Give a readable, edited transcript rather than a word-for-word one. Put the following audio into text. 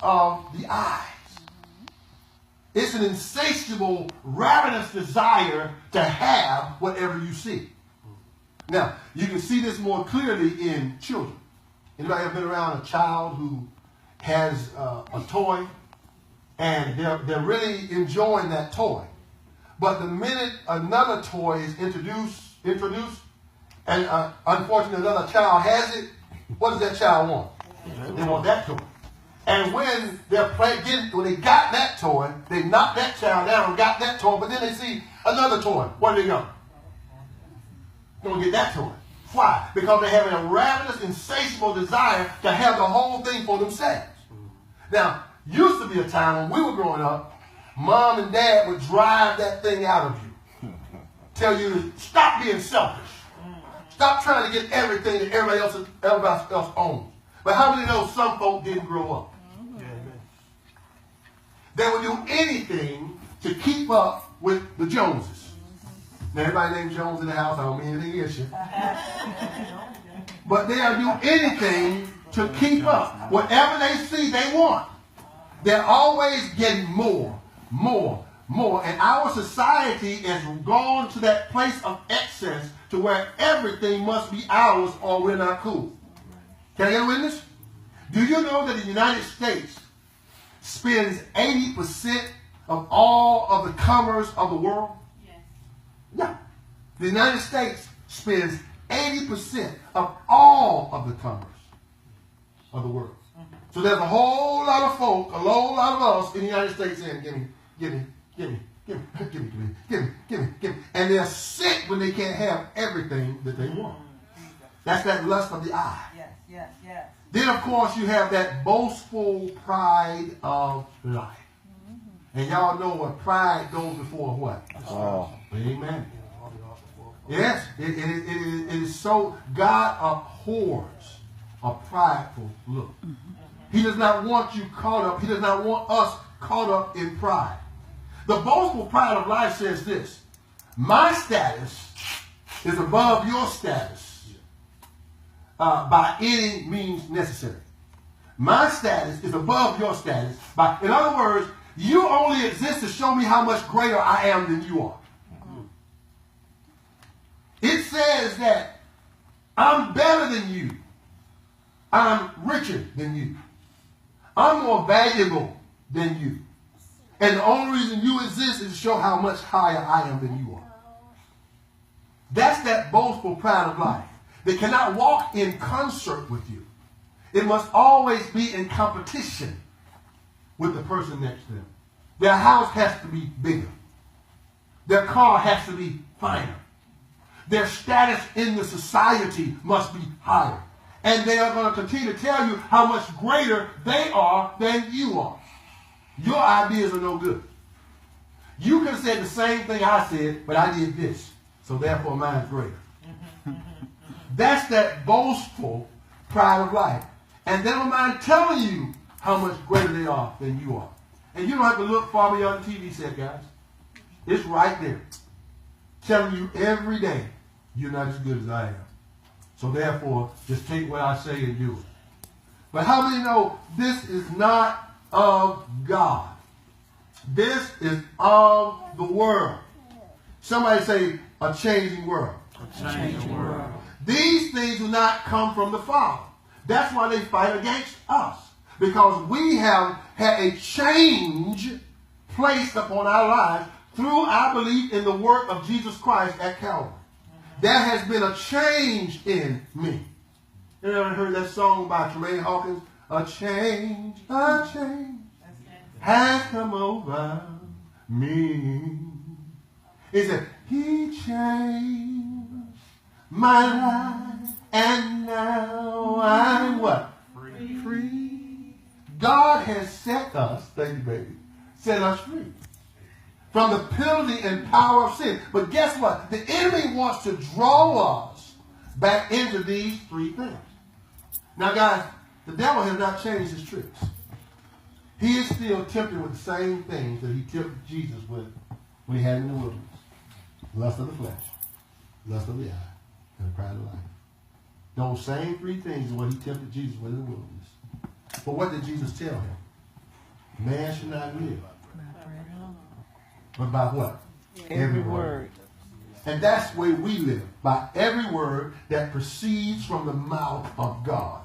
of the eyes. It's an insatiable, ravenous desire to have whatever you see. Now, you can see this more clearly in children. Anybody ever been around a child who has a toy and they're really enjoying that toy? But the minute another toy is introduced, and unfortunately another child has it, what does that child want? They want that toy. And when when they got that toy, they knocked that child down and got that toy, but then they see another toy. Where do they go? They're going to get that toy. Why? Because they're having a ravenous, insatiable desire to have the whole thing for themselves. Now, used to be a time when we were growing up, mom and dad would drive that thing out of you. Tell you to stop being selfish. Stop trying to get everything that everybody else owns. But how many know some folk didn't grow up? They would do anything to keep up with the Joneses. Now, everybody named Jones in the house, I don't mean anything against you. But they'll do anything to keep up. Whatever they see, they want. They're always getting more. And our society has gone to that place of excess to where everything must be ours or we're not cool. Can I get a witness? Do you know that the United States spends 80% of all of the commerce of the world? Yes. Yeah. The United States spends 80% of all of the commerce of the world. So there's a whole lot of folk, a whole lot of us in the United States saying, give me. And they're sick when they can't have everything that they want. That's that lust of the eye. Yes. Then, of course, you have that boastful pride of life. And y'all know what pride goes before what? Oh. Amen. Yes, it is so. God abhors a prideful look. He does not want you caught up. He does not want us caught up in pride. The boastful pride of life says this: my status is above your status by any means necessary. My status is above your status. In other words, you only exist to show me how much greater I am than you are. It says that I'm better than you. I'm richer than you. I'm more valuable than you. And the only reason you exist is to show how much higher I am than you are. That's that boastful pride of life. They cannot walk in concert with you. It must always be in competition with the person next to them. Their house has to be bigger. Their car has to be finer. Their status in the society must be higher. And they are going to continue to tell you how much greater they are than you are. Your ideas are no good. You could have said the same thing I said, but I did this. So therefore mine is greater. That's that boastful pride of life. And they don't mind telling you how much greater they are than you are. And you don't have to look far beyond the TV set, guys. It's right there. Telling you every day, you're not as good as I am. So therefore, just take what I say and do it. But how many know this is not of God? This is of the world. Somebody say, a changing world. A changing world. These things do not come from the Father. That's why they fight against us. Because we have had a change placed upon our lives through our belief in the work of Jesus Christ at Calvary. There has been a change in me. You ever heard that song by Tremaine Hawkins? A change has come over me. He said, he changed my life, and now I'm what? Free. God has set us, thank you, baby, set us free from the penalty and power of sin. But guess what? The enemy wants to draw us back into these three things. Now, guys, the devil has not changed his tricks. He is still tempted with the same things that he tempted Jesus with when he had in the wilderness. Lust of the flesh, lust of the eye, and the pride of life. Those same three things are what he tempted Jesus with in the wilderness. But what did Jesus tell him? Man should not live. But by what? Every word. And that's the way we live. By every word that proceeds from the mouth of God.